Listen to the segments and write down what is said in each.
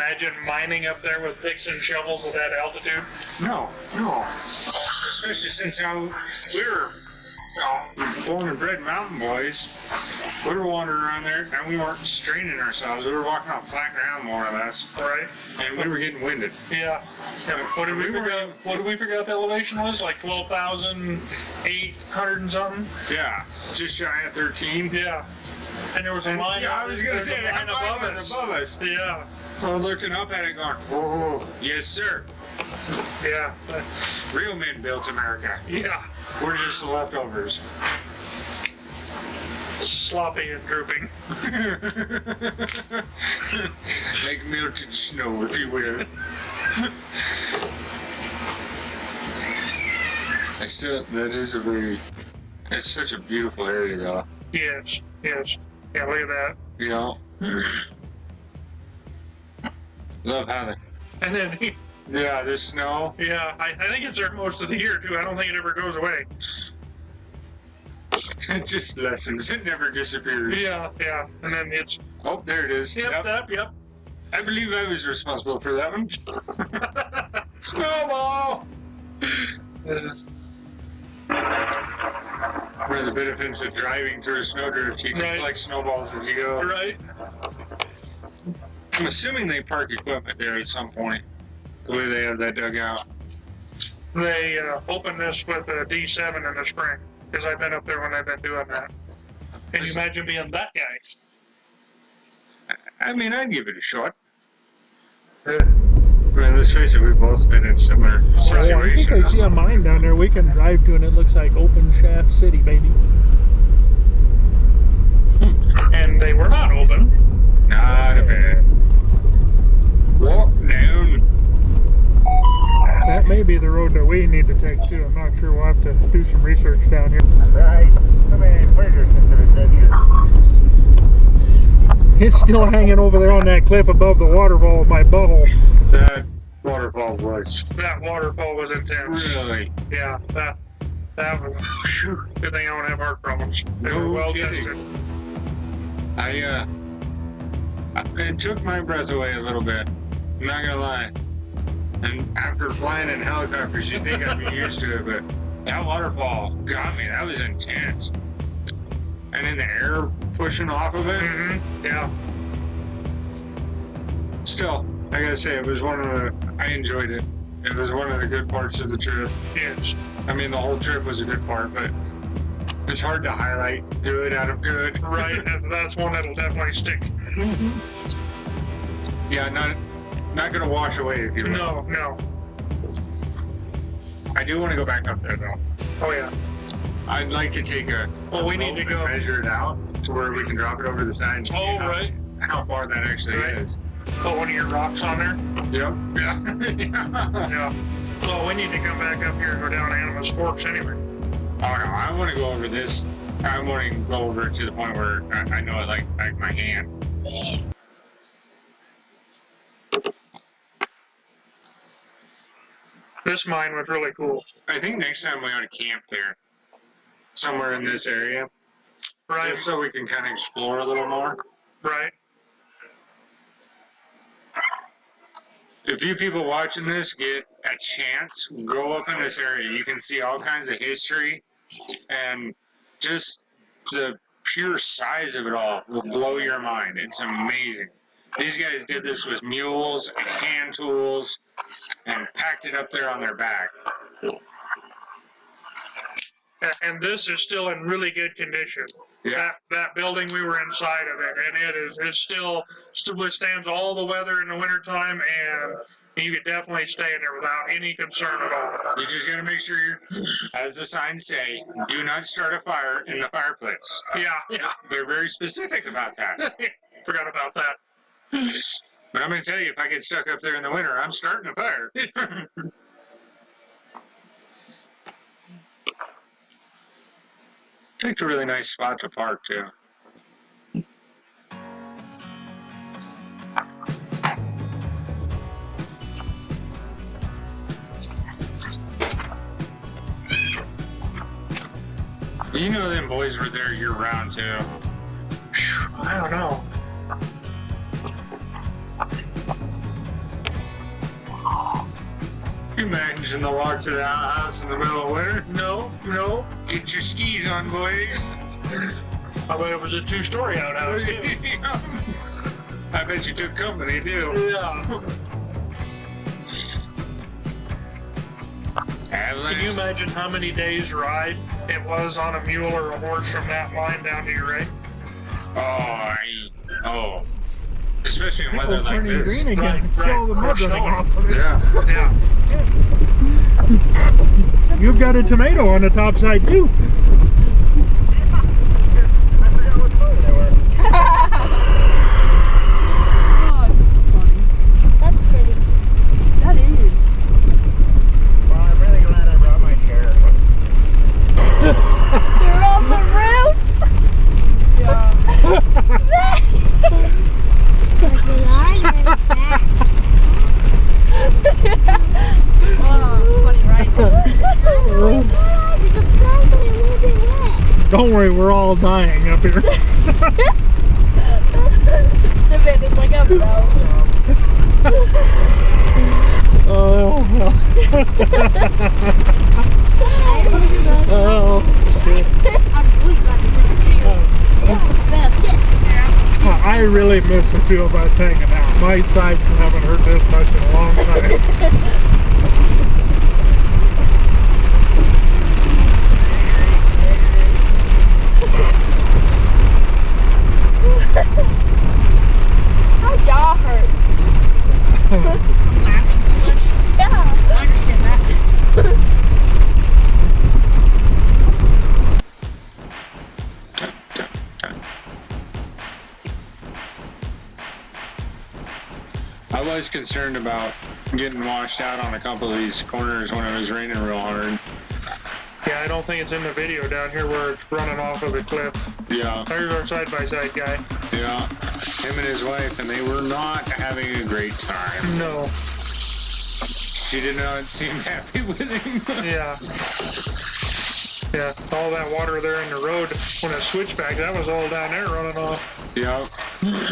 imagine mining up there with picks and shovels at that altitude? No. Especially since we're born and bred mountain boys. We were wandering around there and we weren't straining ourselves. We were walking on flat ground more or less. Right. And we were getting winded. Yeah. What did we figure out the elevation was? Like 12,800 and something? Yeah. Just shy of 13. Yeah. And there was a line. Yeah, I was going to say, that line was above us. Yeah. We're looking up at it going, whoa, yes, sir. Yeah. Real men built America. Yeah. We're just the leftovers. Sloppy and drooping. Like melted snow, if you will. It's such a beautiful area, though. Yes. Yeah, look at that. You know? Love how And then yeah, the snow. Yeah, I think it's there most of the year, too. I don't think it ever goes away. It just lessens. It never disappears. Yeah. And then it's... Oh, there it is. Yep. I believe I was responsible for that one. Snowball! One of the benefits of driving through a snowdrift, you can collect snowballs as you go. Right. I'm assuming they park equipment there at some point, the way they have that dugout. They opened this with a D7 in the spring, because I've been up there when they've been doing that. Can you imagine being that guy? I mean, I'd give it a shot. I mean, let's face it, we've both been in similar situations. I think I see a mine down there we can drive to, and it looks like open shaft city, baby. And they were not open. Not a bit. Walk down. That may be the road that we need to take too. I'm not sure. We'll have to do some research down here. Right. It's still hanging over there on that cliff above the waterfall with my butthole. That waterfall was. That waterfall was intense. Really? Yeah, that was. Whew, good thing I don't have heart problems. They were well tested. It took my breath away a little bit. I'm not gonna lie. And after flying in helicopters, you think I'd be used to it, but that waterfall got me. That was intense. And in the air pushing off of it. Mm-hmm. Yeah. Still, I gotta say, I enjoyed it. It was one of the good parts of the trip. Yes. I mean, the whole trip was a good part, but it's hard to highlight good out of good. Right, and that's one that'll definitely stick. Mm-hmm. Yeah, not gonna wash away, if you will. No. I do want to go back up there, though. Oh, yeah. I'd like to take we need to go measure it out to where we can drop it over the side and see how far that actually is. Put one of your rocks on there? Yep. Yeah. Yeah. Well, we need to come back up here and go down Animas Forks anyway. Oh, no, I want to go over this. I want to go over it to the point where I know it like my hand. This mine was really cool. I think next time we ought to camp there. Somewhere in this area. Right. Just so we can kind of explore a little more. Right. If you people watching this get a chance, go up in this area. You can see all kinds of history, and just the pure size of it all will blow your mind. It's amazing. These guys did this with mules and hand tools and packed it up there on their back. And this is still in really good condition. Yeah. That building, we were inside of it, and it still withstands all the weather in the wintertime, and you could definitely stay in there without any concern at all. You just gotta make sure, as the signs say, do not start a fire in the fireplace. Yeah. They're very specific about that. Forgot about that. But I'm gonna tell you, if I get stuck up there in the winter, I'm starting a fire. Picked a really nice spot to park too. You know them boys were there year round too. I don't know. Imagine the walk to the outhouse in the middle of winter. No. Get your skis on, boys. I bet it was a 2-story outhouse, too. I bet you took company, too. Yeah. Can you imagine how many days ride it was on a mule or a horse from that line down to your right? Oh. Especially in weather It's like turning this. green again. Right, It's right. all the mud They're running snowing. off of it. Yeah. Yeah. You've got a tomato on the top side too. Oh, it's funny. That's pretty. That is. Well, I'm really glad I brought my chair. They're on the roof. Yeah. Like they are in the back. Oh, funny, right? Oh my gosh, the plants are moving wet. Don't worry, we're all dying up here. Cement is like a bell. Oh. Oh. I'm really glad you brought your chairs. I really miss the two of us hanging out. My sides haven't hurt this much in a long time. My jaw hurts. I'm laughing too much. Yeah. I understand that. I was concerned about getting washed out on a couple of these corners when it was raining real hard. Yeah, I don't think it's in the video down here where it's running off of the cliff. Yeah, There's our side-by-side guy. yeah. Him and his wife, and they were not having a great time. No. She did not seem happy with him. Yeah. Yeah, all that water there in the road when it switched back, that was all down there running off. Yeah,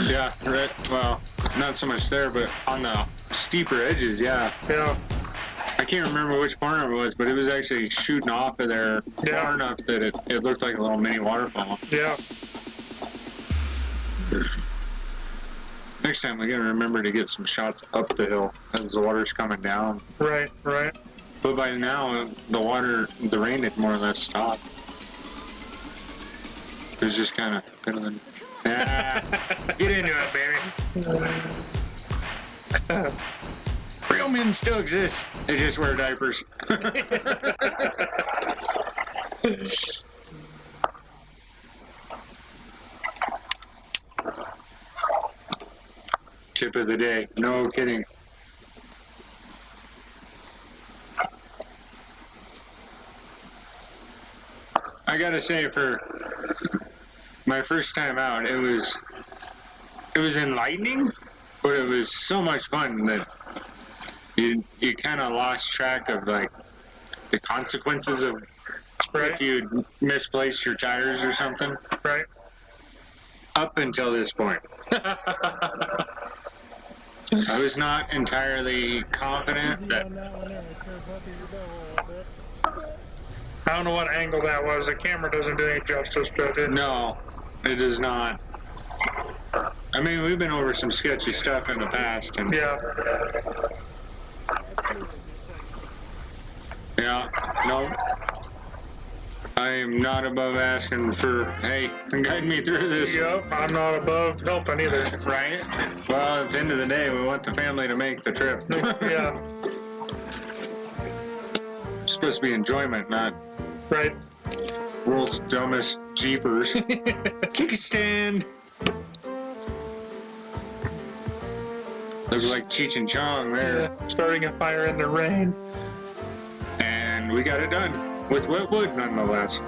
yeah, right. Well, not so much there, but on the steeper edges, yeah. Yeah. I can't remember which corner it was, but it was actually shooting off of there Yeah. far enough that it looked like a little mini waterfall. Yeah. Next time we gotta remember to get some shots up the hill as the water's coming down. Right. But by now, the rain had more or less stopped. It was just kind of get into it, baby. Real men still exist. They just wear diapers. Tip of the day. No kidding. I gotta say, for my first time out, it was enlightening, but it was so much fun that you kind of lost track of like the consequences of if you misplaced your tires or something. Right. Up until this point, I was not entirely confident that. I don't know what angle that was. The camera doesn't do any justice to it. No, it does not. I mean, we've been over some sketchy stuff in the past, and Yeah. yeah, no. I am not above asking for, hey, guide me through this. Yep. I'm not above helping either. Right? Well, at the end of the day, we want the family to make the trip. Yeah. It's supposed to be enjoyment, not Right. world's dumbest jeepers. Kickstand. Looks like Cheech and Chong there. Yeah. Starting a fire in the rain. And we got it done. With wet wood, nonetheless.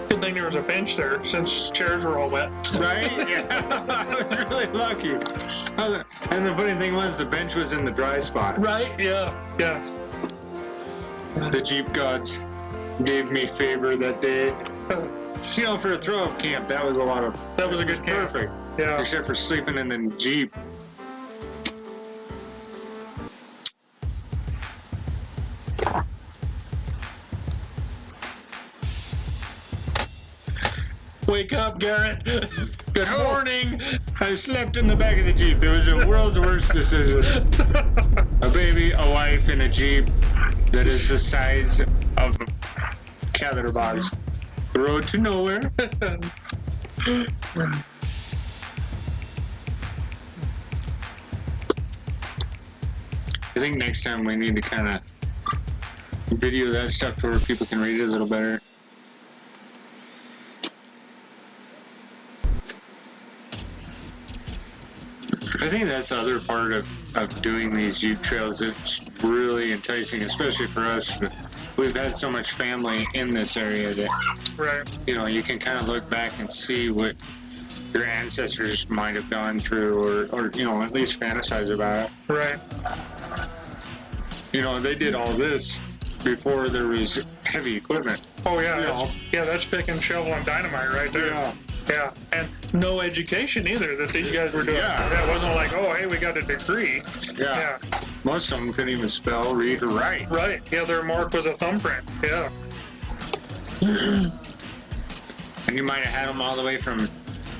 Good thing there was a bench there since chairs were all wet. Right? Yeah. I was really lucky. And the funny thing was, the bench was in the dry spot. Right? Yeah. Yeah. The Jeep gods gave me favor that day. You know, for a throw-up camp, that was That was a good camp. perfect. Yeah. Except for sleeping in the Jeep. Wake up, Garrett. Good No. morning. I slept in the back of the Jeep. It was the world's worst decision. A baby, a wife, and a Jeep that is the size of a catheter box. The road to nowhere. I think next time we need to kind of video that stuff to where people can read it a little better. I think that's the other part of doing these Jeep trails that's really enticing, especially for us. We've had so much family in this area that, Right. you know, you can kind of look back and see what your ancestors might have gone through, or you know, at least fantasize about it. Right. You know, they did all this before there was heavy equipment. Oh yeah. You That's, know. yeah, that's pick and shovel and dynamite right there. Yeah. Yeah, and no education either that these guys were doing. Yeah. That wasn't like, oh, hey, we got a degree. Yeah. Most of them couldn't even spell, read, or write. Right. Yeah, their mark was a thumbprint. Yeah. And you might have had them all the way from,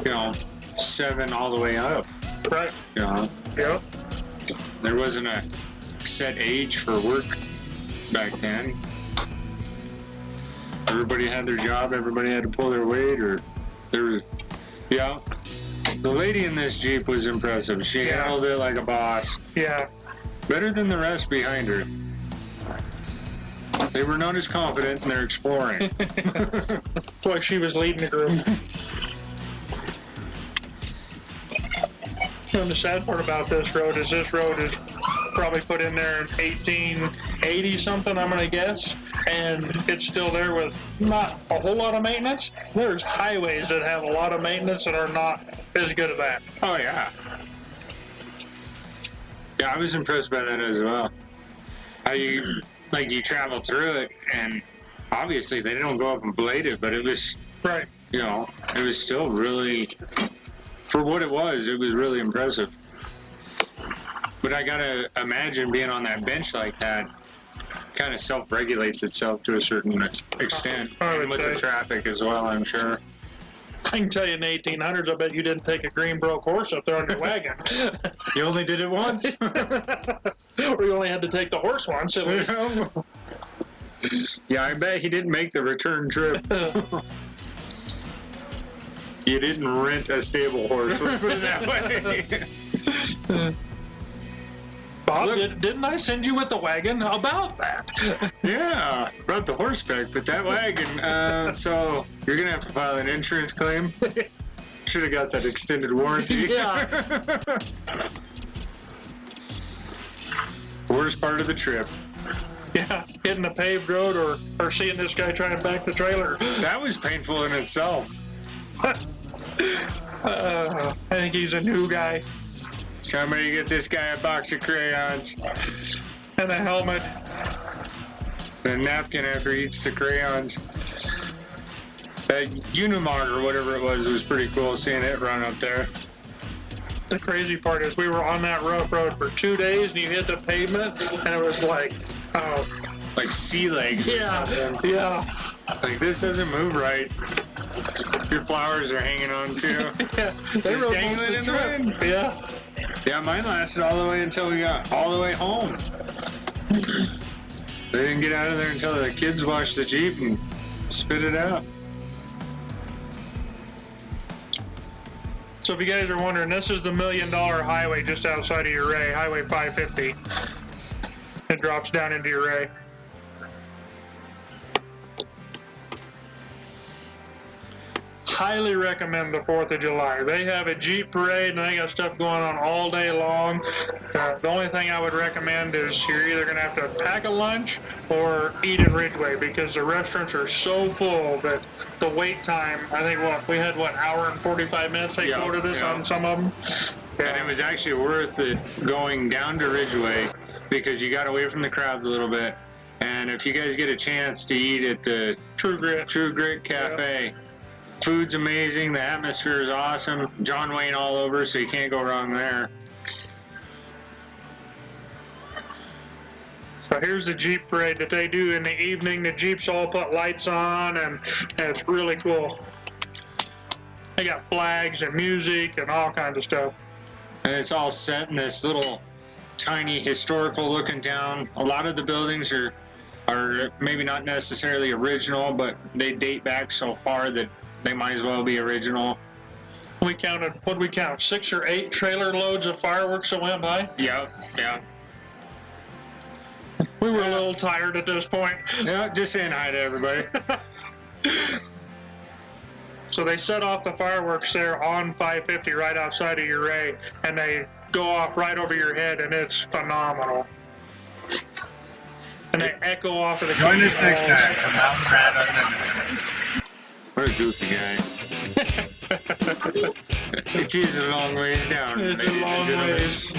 you know, 7 all the way up. Right. You know, Yeah. there wasn't a set age for work back then. Everybody had their job. Everybody had to pull their weight, or there was, yeah. The lady in this Jeep was impressive. She Yeah. handled it like a boss. Yeah. Better than the rest behind her. They were not as confident, and they're exploring. Boy, she was leading the group. And the sad part about this road is probably put in there in 1880 something, I'm gonna guess, and it's still there with not a whole lot of maintenance. There's highways that have a lot of maintenance that are not as good as that. Oh yeah. Yeah, I was impressed by that as well. How you travel through it, and obviously they don't go up and blade it, but it was, Right. you know, it was still really, for what it was really impressive. But I gotta imagine being on that bench like that kind of self-regulates itself to a certain extent, I and would with the say. traffic as well, I'm sure. I can tell you in the 1800s, I bet you didn't take a green broke horse up there on your wagon. You only did it once. Or you only had to take the horse once. It was, Yeah, I bet he didn't make the return trip. You didn't rent a stable horse, let's put it that way. Bob, Look. didn't I send you with the wagon about that? Yeah, brought the horseback, but that wagon, so you're gonna have to file an insurance claim. Should have got that extended warranty. Yeah. Worst part of the trip. Yeah, hitting a paved road or seeing this guy trying to back the trailer. That was painful in itself. I think he's a new guy. Somebody get this guy a box of crayons And a helmet. and a napkin after he eats the crayons. That Unimog or whatever it was pretty cool seeing it run up there. The crazy part is we were on that rough road for 2 days and you hit the pavement and it was like, oh, Like sea legs or something. yeah. Like, this doesn't move right. Your flowers are hanging on too. Yeah, they Just rode dangling most of in the trip. wind. Yeah. Yeah, mine lasted all the way until we got all the way home. They didn't get out of there until the kids washed the Jeep and spit it out. So if you guys are wondering, this is the $1 million highway just outside of Uray, Highway 550. It drops down into Uray. Highly recommend the 4th of July. They have a Jeep parade and they got stuff going on all day long. The only thing I would recommend is you're either going to have to pack a lunch or eat in Ridgeway because the restaurants are so full that the wait time, I think we had hour and 45 minutes they Yeah, quoted us yeah. on some of them. And it was actually worth it going down to Ridgeway because you got away from the crowds a little bit. And if you guys get a chance to eat at the True Grit. Cafe, food's amazing, the atmosphere is awesome. John Wayne all over, so you can't go wrong there. So here's the Jeep parade that they do in the evening. The Jeeps all put lights on and it's really cool. They got flags and music and all kinds of stuff. And it's all set in this little tiny historical looking town. A lot of the buildings are maybe not necessarily original, but they date back so far that they might as well be original. We counted, what'd we count, 6 or 8 trailer loads of fireworks that went by? Yep, yeah. We were a little tired at this point. Yeah, just saying hi to everybody. So they set off the fireworks there on 550 right outside of Uray, and they go off right over your head, and it's phenomenal. And they echo off of the Join us next walls. time for Mountain Rat Unlimited. What a goofy guy. It is a long ways down. It's a ladies and long gentlemen. ways.